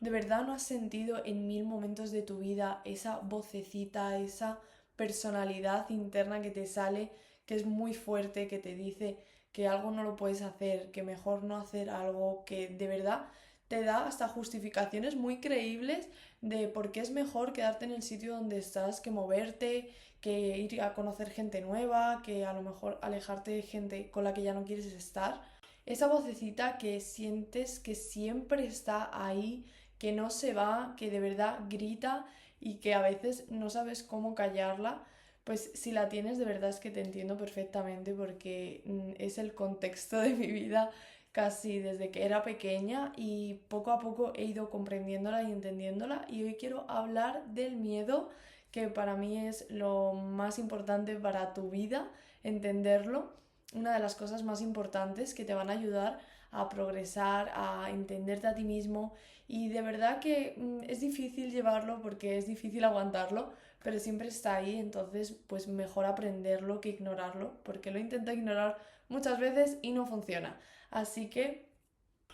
¿De verdad no has sentido en mil momentos de tu vida esa vocecita, esa personalidad interna que te sale, que es muy fuerte, que te dice que algo no lo puedes hacer, que mejor no hacer algo, que de verdad te da hasta justificaciones muy creíbles de por qué es mejor quedarte en el sitio donde estás que moverte, que ir a conocer gente nueva, que a lo mejor alejarte de gente con la que ya no quieres estar? Esa vocecita que sientes que siempre está ahí, que no se va, que de verdad grita y que a veces no sabes cómo callarla, pues si la tienes de verdad es que te entiendo perfectamente porque es el contexto de mi vida casi desde que era pequeña y poco a poco he ido comprendiéndola y entendiéndola y hoy quiero hablar del miedo que para mí es lo más importante para tu vida, entenderlo, una de las cosas más importantes que te van a ayudar a progresar, a entenderte a ti mismo y de verdad que es difícil llevarlo porque es difícil aguantarlo, pero siempre está ahí, entonces pues mejor aprenderlo que ignorarlo, porque lo intento ignorar muchas veces y no funciona. Así que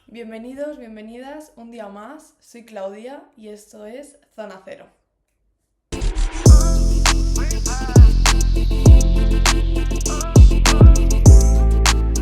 bienvenidos, bienvenidas un día más, soy Claudia y esto es Zona Cero.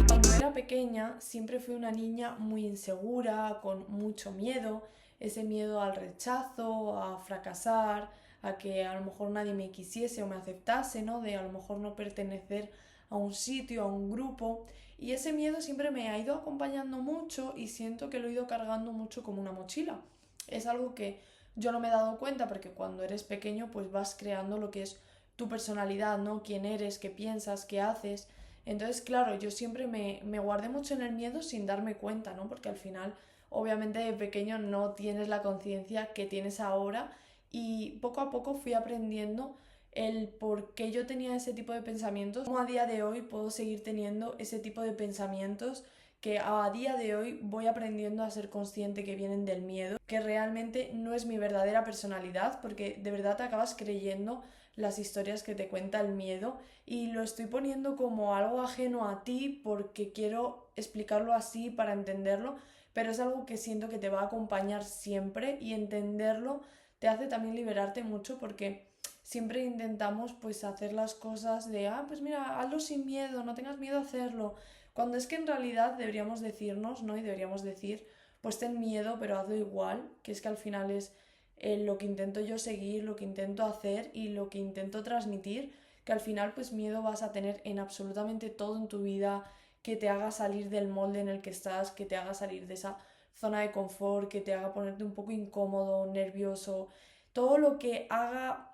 Cuando era pequeña siempre fui una niña muy insegura, con mucho miedo, ese miedo al rechazo, a fracasar, a que a lo mejor nadie me quisiese o me aceptase, ¿no? De a lo mejor no pertenecer a un sitio, a un grupo. Y ese miedo siempre me ha ido acompañando mucho y siento que lo he ido cargando mucho como una mochila. Es algo que yo no me he dado cuenta porque cuando eres pequeño pues vas creando lo que es tu personalidad, ¿no? Quién eres, qué piensas, qué haces. Entonces, claro, yo siempre me guardé mucho en el miedo sin darme cuenta, ¿no? Porque al final, obviamente de pequeño no tienes la conciencia que tienes ahora y poco a poco fui aprendiendo el por qué yo tenía ese tipo de pensamientos, como a día de hoy puedo seguir teniendo ese tipo de pensamientos que a día de hoy voy aprendiendo a ser consciente que vienen del miedo, que realmente no es mi verdadera personalidad, porque de verdad te acabas creyendo las historias que te cuenta el miedo y lo estoy poniendo como algo ajeno a ti porque quiero explicarlo así para entenderlo, pero es algo que siento que te va a acompañar siempre y entenderlo te hace también liberarte mucho porque siempre intentamos pues hacer las cosas de, pues mira, hazlo sin miedo, no tengas miedo a hacerlo, cuando es que en realidad deberíamos decirnos, ¿no? Y deberíamos decir, pues ten miedo, pero hazlo igual, que es que al final es lo que intento yo seguir, lo que intento hacer y lo que intento transmitir, que al final pues miedo vas a tener en absolutamente todo en tu vida, que te haga salir del molde en el que estás, que te haga salir de esa zona de confort, que te haga ponerte un poco incómodo, nervioso, todo lo que haga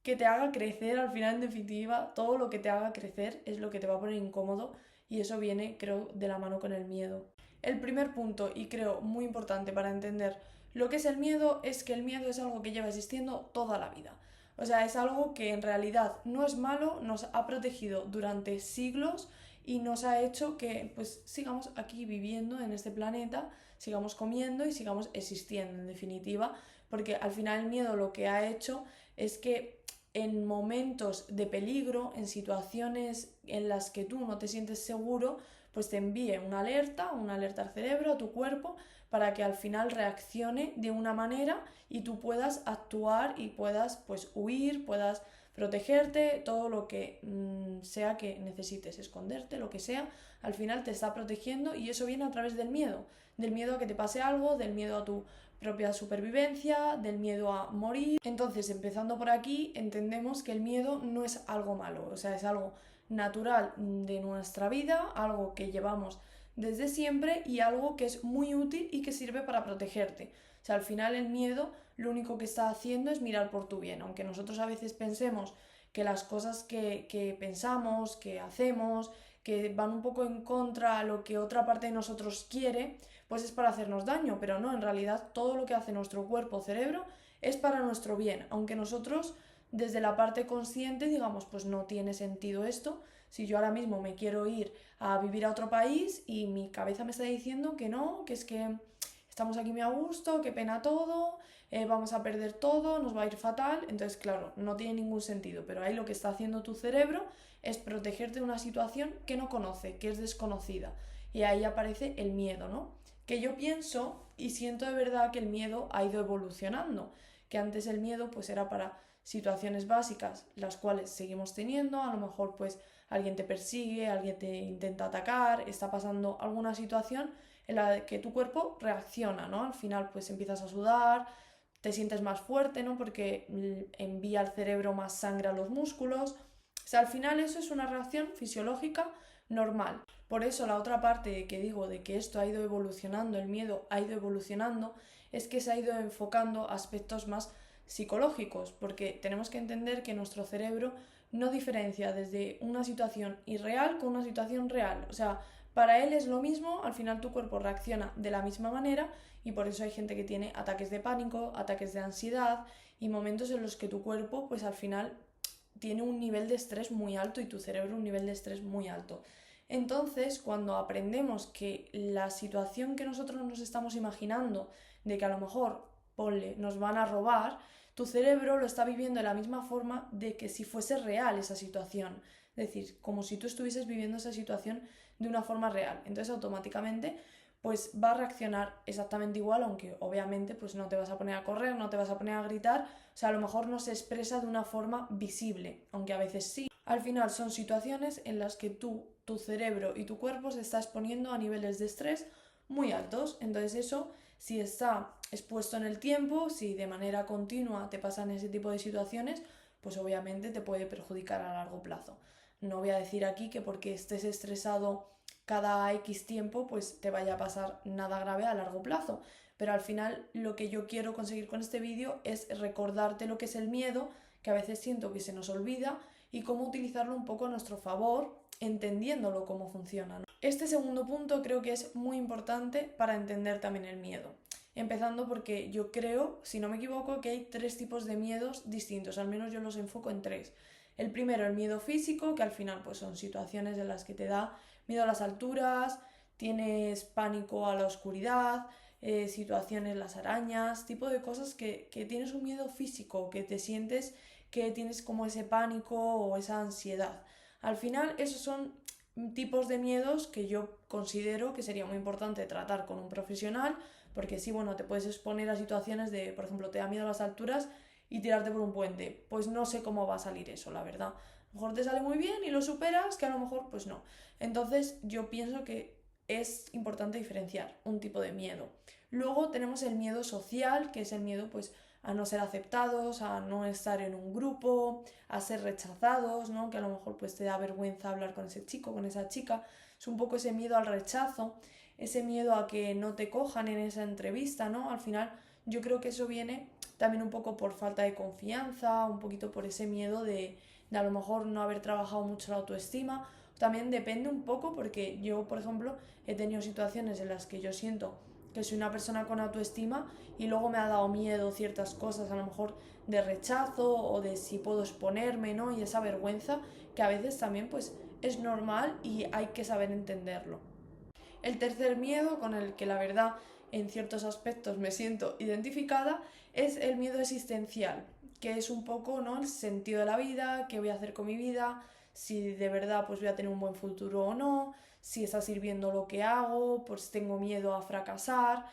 que te haga crecer, al final en definitiva, todo lo que te haga crecer es lo que te va a poner incómodo y eso viene, creo, de la mano con el miedo. El primer punto, y creo muy importante para entender lo que es el miedo, es que el miedo es algo que lleva existiendo toda la vida. O sea, es algo que en realidad no es malo, nos ha protegido durante siglos y nos ha hecho que pues sigamos aquí viviendo en este planeta, sigamos comiendo y sigamos existiendo en definitiva, porque al final el miedo lo que ha hecho es que en momentos de peligro, en situaciones en las que tú no te sientes seguro, pues te envíe una alerta al cerebro, a tu cuerpo, para que al final reaccione de una manera y tú puedas actuar y puedas pues huir, puedas protegerte, todo lo que sea que necesites, esconderte, lo que sea, al final te está protegiendo y eso viene a través del miedo a que te pase algo, del miedo a tu propia supervivencia, del miedo a morir. Entonces, empezando por aquí, entendemos que el miedo no es algo malo, o sea, es algo natural de nuestra vida, algo que llevamos desde siempre y algo que es muy útil y que sirve para protegerte. O sea, al final el miedo lo único que está haciendo es mirar por tu bien, aunque nosotros a veces pensemos que las cosas que pensamos, que hacemos, que van un poco en contra a lo que otra parte de nosotros quiere, pues es para hacernos daño, pero no, en realidad todo lo que hace nuestro cuerpo o cerebro es para nuestro bien, aunque nosotros desde la parte consciente digamos, pues no tiene sentido esto, si yo ahora mismo me quiero ir a vivir a otro país y mi cabeza me está diciendo que no, que es que estamos aquí muy a gusto, qué pena todo, vamos a perder todo, nos va a ir fatal, entonces claro, no tiene ningún sentido, pero ahí lo que está haciendo tu cerebro es protegerte de una situación que no conoce, que es desconocida, y ahí aparece el miedo, ¿no? que yo pienso y siento de verdad que el miedo ha ido evolucionando, que antes el miedo pues era para situaciones básicas, las cuales seguimos teniendo, a lo mejor pues alguien te persigue, alguien te intenta atacar, está pasando alguna situación en la que tu cuerpo reacciona, ¿no? Al final pues empiezas a sudar, te sientes más fuerte, ¿no? Porque envía al cerebro más sangre a los músculos. O sea, al final eso es una reacción fisiológica normal. Por eso la otra parte que digo de que esto ha ido evolucionando, el miedo ha ido evolucionando, es que se ha ido enfocando a aspectos más psicológicos, porque tenemos que entender que nuestro cerebro no diferencia desde una situación irreal con una situación real. O sea, para él es lo mismo, al final tu cuerpo reacciona de la misma manera y por eso hay gente que tiene ataques de pánico, ataques de ansiedad y momentos en los que tu cuerpo pues al final tiene un nivel de estrés muy alto y tu cerebro un nivel de estrés muy alto. Entonces, cuando aprendemos que la situación que nosotros nos estamos imaginando, de que a lo mejor, ponle, nos van a robar, tu cerebro lo está viviendo de la misma forma de que si fuese real esa situación. Es decir, como si tú estuvieses viviendo esa situación de una forma real. Entonces, automáticamente, pues va a reaccionar exactamente igual, aunque obviamente pues no te vas a poner a correr, no te vas a poner a gritar, o sea, a lo mejor no se expresa de una forma visible, aunque a veces sí. Al final son situaciones en las que tu cerebro y tu cuerpo se está exponiendo a niveles de estrés muy altos. Entonces eso, si está expuesto en el tiempo, si de manera continua te pasan ese tipo de situaciones, pues obviamente te puede perjudicar a largo plazo. No voy a decir aquí que porque estés estresado cada X tiempo, pues te vaya a pasar nada grave a largo plazo. Pero al final lo que yo quiero conseguir con este vídeo es recordarte lo que es el miedo, que a veces siento que se nos olvida, y cómo utilizarlo un poco a nuestro favor, entendiéndolo cómo funciona, ¿no? Este segundo punto creo que es muy importante para entender también el miedo. Empezando porque yo creo, si no me equivoco, que hay tres tipos de miedos distintos, al menos yo los enfoco en tres. El primero, el miedo físico, que al final pues son situaciones en las que te da miedo a las alturas, tienes pánico a la oscuridad, situaciones, las arañas, tipo de cosas que tienes un miedo físico, que te sientes que tienes como ese pánico o esa ansiedad. Al final, esos son tipos de miedos que yo considero que sería muy importante tratar con un profesional, porque sí, bueno, te puedes exponer a situaciones de, por ejemplo, te da miedo a las alturas y tirarte por un puente. Pues no sé cómo va a salir eso, la verdad. A lo mejor te sale muy bien y lo superas, que a lo mejor pues no. Entonces yo pienso que es importante diferenciar un tipo de miedo. Luego tenemos el miedo social, que es el miedo pues a no ser aceptados, a no estar en un grupo, a ser rechazados, ¿no? Que a lo mejor pues te da vergüenza hablar con ese chico, con esa chica. Es un poco ese miedo al rechazo, ese miedo a que no te cojan en esa entrevista, ¿no? Al final yo creo que eso viene también un poco por falta de confianza, un poquito por ese miedo de a lo mejor no haber trabajado mucho la autoestima. También depende un poco porque yo, por ejemplo, he tenido situaciones en las que yo siento que soy una persona con autoestima y luego me ha dado miedo ciertas cosas, a lo mejor de rechazo o de si puedo exponerme, ¿no? Y esa vergüenza que a veces también pues es normal y hay que saber entenderlo. El tercer miedo, con el que la verdad en ciertos aspectos me siento identificada, es el miedo existencial, que es un poco, ¿no?, el sentido de la vida, qué voy a hacer con mi vida, si de verdad pues voy a tener un buen futuro o no, si está sirviendo lo que hago, pues tengo miedo a fracasar,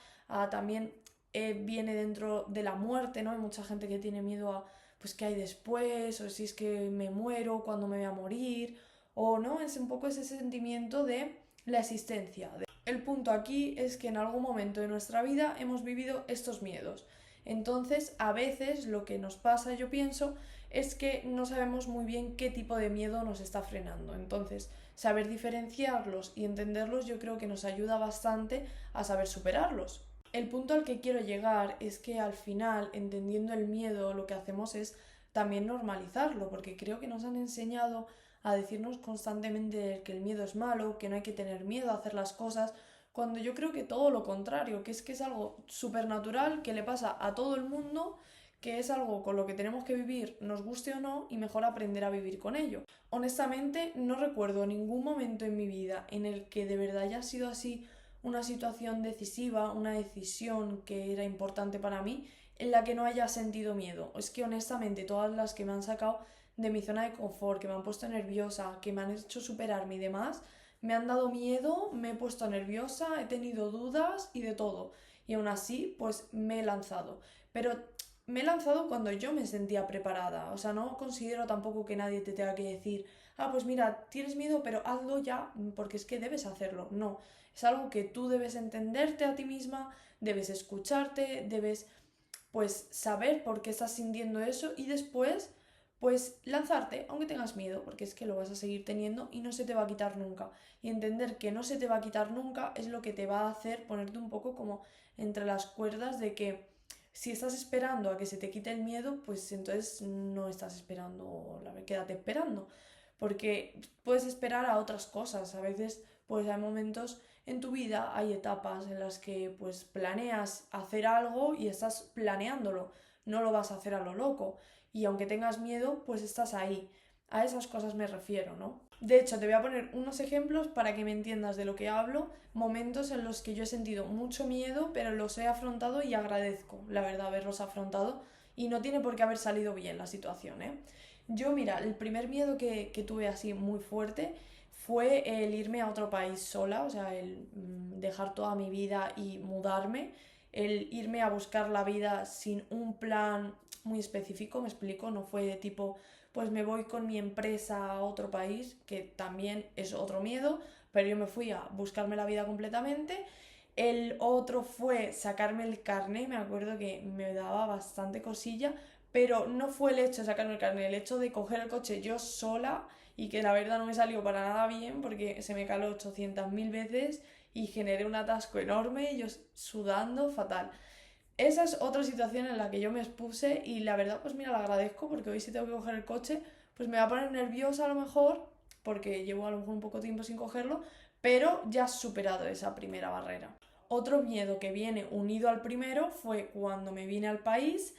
también viene dentro de la muerte, ¿no? Hay mucha gente que tiene miedo a pues qué hay después, o si es que me muero, cuándo me voy a morir, o no, es un poco ese sentimiento de la existencia. El punto aquí es que en algún momento de nuestra vida hemos vivido estos miedos. Entonces, a veces lo que nos pasa, yo pienso, es que no sabemos muy bien qué tipo de miedo nos está frenando. Entonces, saber diferenciarlos y entenderlos yo creo que nos ayuda bastante a saber superarlos. El punto al que quiero llegar es que al final, entendiendo el miedo, lo que hacemos es también normalizarlo, porque creo que nos han enseñado a decirnos constantemente que el miedo es malo, que no hay que tener miedo a hacer las cosas, cuando yo creo que todo lo contrario, que es algo supernatural que le pasa a todo el mundo, que es algo con lo que tenemos que vivir, nos guste o no, y mejor aprender a vivir con ello. Honestamente, no recuerdo ningún momento en mi vida en el que de verdad haya sido así una situación decisiva, una decisión que era importante para mí, en la que no haya sentido miedo. Es que honestamente todas las que me han sacado de mi zona de confort, que me han puesto nerviosa, que me han hecho superarme y demás, me han dado miedo, me he puesto nerviosa, he tenido dudas y de todo. Y aún así, pues me he lanzado. Pero me he lanzado cuando yo me sentía preparada. O sea, no considero tampoco que nadie te tenga que decir, ah, pues mira, tienes miedo, pero hazlo ya, porque es que debes hacerlo. No, es algo que tú debes entenderte a ti misma, debes escucharte, debes pues saber por qué estás sintiendo eso y después pues lanzarte, aunque tengas miedo, porque es que lo vas a seguir teniendo y no se te va a quitar nunca. Y entender que no se te va a quitar nunca es lo que te va a hacer ponerte un poco como entre las cuerdas de que si estás esperando a que se te quite el miedo, pues entonces no estás esperando, la verdad, quédate esperando. Porque puedes esperar a otras cosas. A veces, pues hay momentos en tu vida, hay etapas en las que pues planeas hacer algo y estás planeándolo. No lo vas a hacer a lo loco. Y aunque tengas miedo, pues estás ahí. A esas cosas me refiero, ¿no? De hecho, te voy a poner unos ejemplos para que me entiendas de lo que hablo, momentos en los que yo he sentido mucho miedo, pero los he afrontado y agradezco, la verdad, haberlos afrontado y no tiene por qué haber salido bien la situación, ¿eh? Yo, mira, el primer miedo que tuve así muy fuerte fue el irme a otro país sola, o sea, el dejar toda mi vida y mudarme, el irme a buscar la vida sin un plan muy específico, me explico, no fue de tipo, pues me voy con mi empresa a otro país, que también es otro miedo, pero yo me fui a buscarme la vida completamente. El otro fue sacarme el carné, me acuerdo que me daba bastante cosilla, pero no fue el hecho de sacarme el carné, el hecho de coger el coche yo sola y que la verdad no me salió para nada bien porque se me caló 800.000 veces y generé un atasco enorme, yo sudando fatal. Esa es otra situación en la que yo me expuse y la verdad pues mira, la agradezco porque hoy si tengo que coger el coche pues me va a poner nerviosa a lo mejor porque llevo a lo mejor un poco tiempo sin cogerlo, pero ya has superado esa primera barrera. Otro miedo que viene unido al primero fue cuando me vine al país,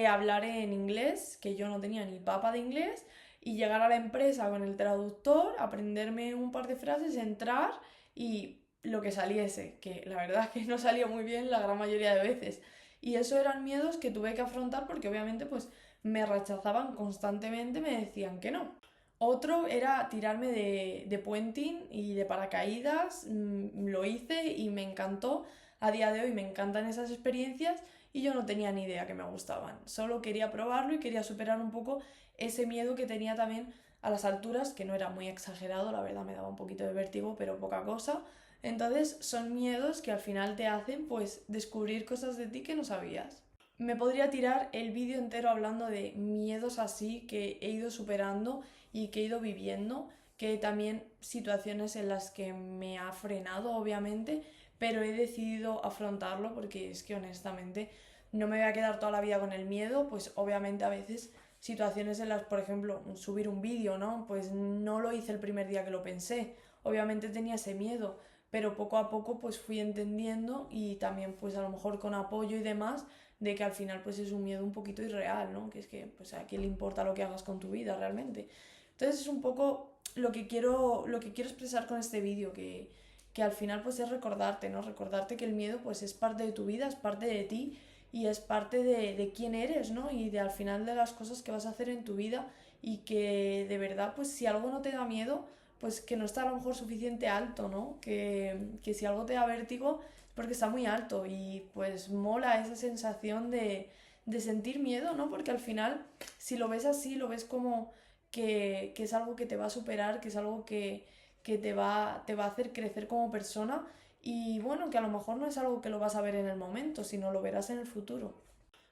hablar en inglés, que yo no tenía ni papa de inglés, y llegar a la empresa con el traductor, aprenderme un par de frases, entrar y lo que saliese, que la verdad es que no salió muy bien la gran mayoría de veces. Y eso eran miedos que tuve que afrontar porque obviamente pues me rechazaban constantemente, me decían que no. Otro era tirarme de puenting y de paracaídas, lo hice y me encantó. A día de hoy me encantan esas experiencias y yo no tenía ni idea que me gustaban. Solo quería probarlo y quería superar un poco ese miedo que tenía también a las alturas, que no era muy exagerado, la verdad me daba un poquito de vértigo, pero poca cosa. Entonces son miedos que al final te hacen pues descubrir cosas de ti que no sabías. Me podría tirar el vídeo entero hablando de miedos así que he ido superando y que he ido viviendo, que también situaciones en las que me ha frenado obviamente, pero he decidido afrontarlo porque es que honestamente no me voy a quedar toda la vida con el miedo, pues obviamente a veces situaciones en las, por ejemplo, subir un vídeo, ¿no? Pues no lo hice el primer día que lo pensé, obviamente tenía ese miedo, pero poco a poco pues fui entendiendo y también pues a lo mejor con apoyo y demás de que al final pues es un miedo un poquito irreal, ¿no? Que es que pues a quién le importa lo que hagas con tu vida realmente. Entonces es un poco lo que quiero expresar con este vídeo, que al final pues es recordarte, ¿no? Recordarte que el miedo pues es parte de tu vida, es parte de ti y es parte de quién eres, ¿no? Y de al final de las cosas que vas a hacer en tu vida y que de verdad pues si algo no te da miedo, pues que no está a lo mejor suficiente alto, ¿no? Que si algo te da vértigo es porque está muy alto y pues mola esa sensación de sentir miedo, ¿no? Porque al final si lo ves así, lo ves como que es algo que te va a superar, que es algo que te va a hacer crecer como persona y bueno, que a lo mejor no es algo que lo vas a ver en el momento, sino lo verás en el futuro.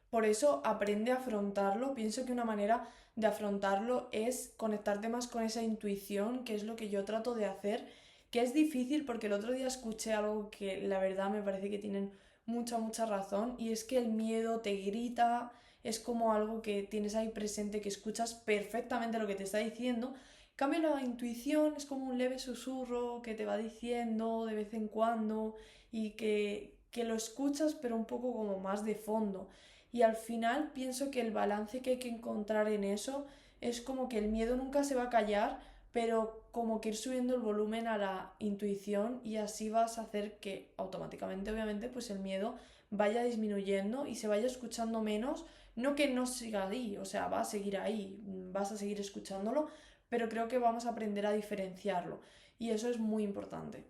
Por eso aprende a afrontarlo. Pienso que una manera de afrontarlo es conectarte más con esa intuición, que es lo que yo trato de hacer, que es difícil porque el otro día escuché algo que la verdad me parece que tienen mucha razón y es que el miedo te grita, es como algo que tienes ahí presente, que escuchas perfectamente lo que te está diciendo. En cambio, la intuición es como un leve susurro que te va diciendo de vez en cuando y que lo escuchas pero un poco como más de fondo. Y al final pienso que el balance que hay que encontrar en eso es como que el miedo nunca se va a callar, pero como que ir subiendo el volumen a la intuición y así vas a hacer que automáticamente, obviamente, pues el miedo vaya disminuyendo y se vaya escuchando menos, no que no siga ahí, o sea, va a seguir ahí, vas a seguir escuchándolo, pero creo que vamos a aprender a diferenciarlo. y eso es muy importante.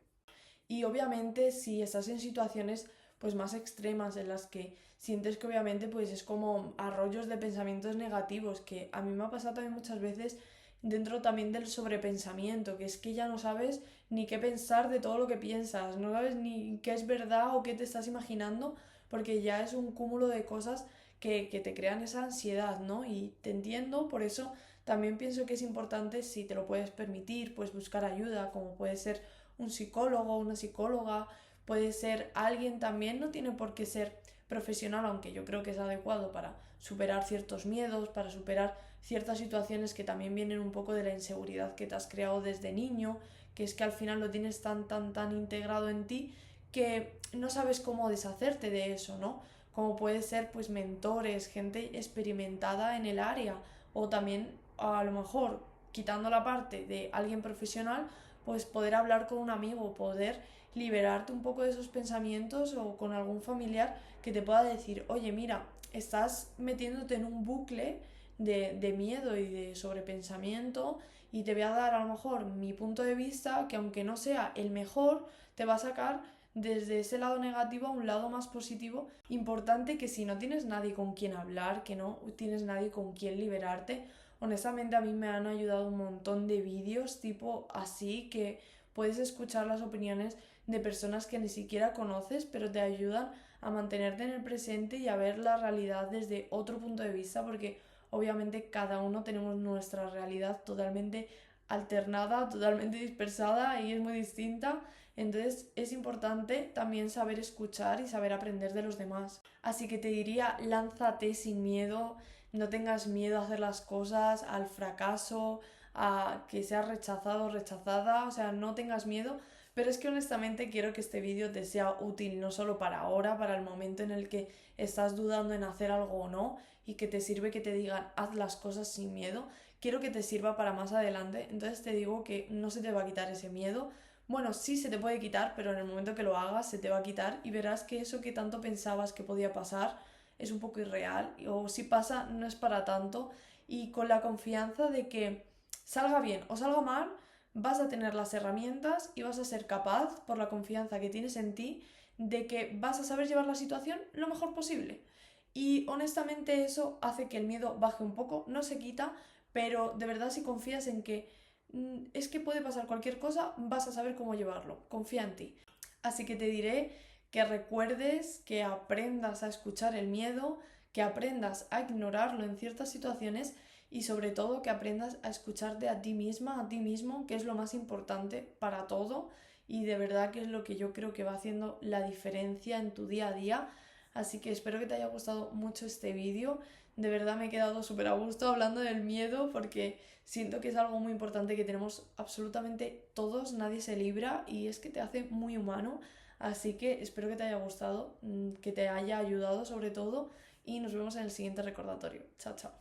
Y obviamente si estás en situaciones pues más extremas en las que sientes que obviamente pues es como arroyos de pensamientos negativos, que a mí me ha pasado también muchas veces dentro también del sobrepensamiento, que es que ya no sabes ni qué pensar de todo lo que piensas, no sabes ni qué es verdad o qué te estás imaginando, porque ya es un cúmulo de cosas que te crean esa ansiedad, ¿no? Y te entiendo, por eso también pienso que es importante, si te lo puedes permitir, pues buscar ayuda, como puede ser un psicólogo, una psicóloga, puede ser alguien también, no tiene por qué ser profesional, aunque yo creo que es adecuado para superar ciertos miedos, para superar ciertas situaciones que también vienen un poco de la inseguridad que te has creado desde niño, que es que al final lo tienes tan integrado en ti que no sabes cómo deshacerte de eso, ¿no? Como puede ser pues mentores, gente experimentada en el área, o también a lo mejor quitando la parte de alguien profesional, pues poder hablar con un amigo, poder liberarte un poco de esos pensamientos o con algún familiar que te pueda decir, oye, mira, estás metiéndote en un bucle de miedo y de sobrepensamiento y te voy a dar a lo mejor mi punto de vista que aunque no sea el mejor, te va a sacar desde ese lado negativo a un lado más positivo. Importante que si no tienes nadie con quien hablar, que no tienes nadie con quien liberarte, honestamente a mí me han ayudado un montón de vídeos tipo así que puedes escuchar las opiniones de personas que ni siquiera conoces, pero te ayudan a mantenerte en el presente y a ver la realidad desde otro punto de vista, porque obviamente cada uno tenemos nuestra realidad totalmente alternada, totalmente dispersada y es muy distinta. Entonces es importante también saber escuchar y saber aprender de los demás. Así que te diría, lánzate sin miedo, no tengas miedo a hacer las cosas, al fracaso, a que seas rechazado o rechazada, o sea, no tengas miedo. Pero es que honestamente quiero que este vídeo te sea útil no solo para ahora, para el momento en el que estás dudando en hacer algo o no, y que te sirve que te digan haz las cosas sin miedo. Quiero que te sirva para más adelante, entonces te digo que no se te va a quitar ese miedo. Bueno, sí se te puede quitar, pero en el momento que lo hagas se te va a quitar y verás que eso que tanto pensabas que podía pasar es un poco irreal, o si pasa no es para tanto, y con la confianza de que salga bien o salga mal, vas a tener las herramientas y vas a ser capaz, por la confianza que tienes en ti, de que vas a saber llevar la situación lo mejor posible. Y honestamente eso hace que el miedo baje un poco, no se quita, pero de verdad si confías en que es que puede pasar cualquier cosa, vas a saber cómo llevarlo. Confía en ti. Así que te diré que recuerdes, que aprendas a escuchar el miedo, que aprendas a ignorarlo en ciertas situaciones y sobre todo que aprendas a escucharte a ti misma, a ti mismo, que es lo más importante para todo y de verdad que es lo que yo creo que va haciendo la diferencia en tu día a día. Así que espero que te haya gustado mucho este vídeo. De verdad me he quedado súper a gusto hablando del miedo porque siento que es algo muy importante que tenemos absolutamente todos, nadie se libra y es que te hace muy humano. Así que espero que te haya gustado, que te haya ayudado sobre todo y nos vemos en el siguiente recordatorio. Chao, chao.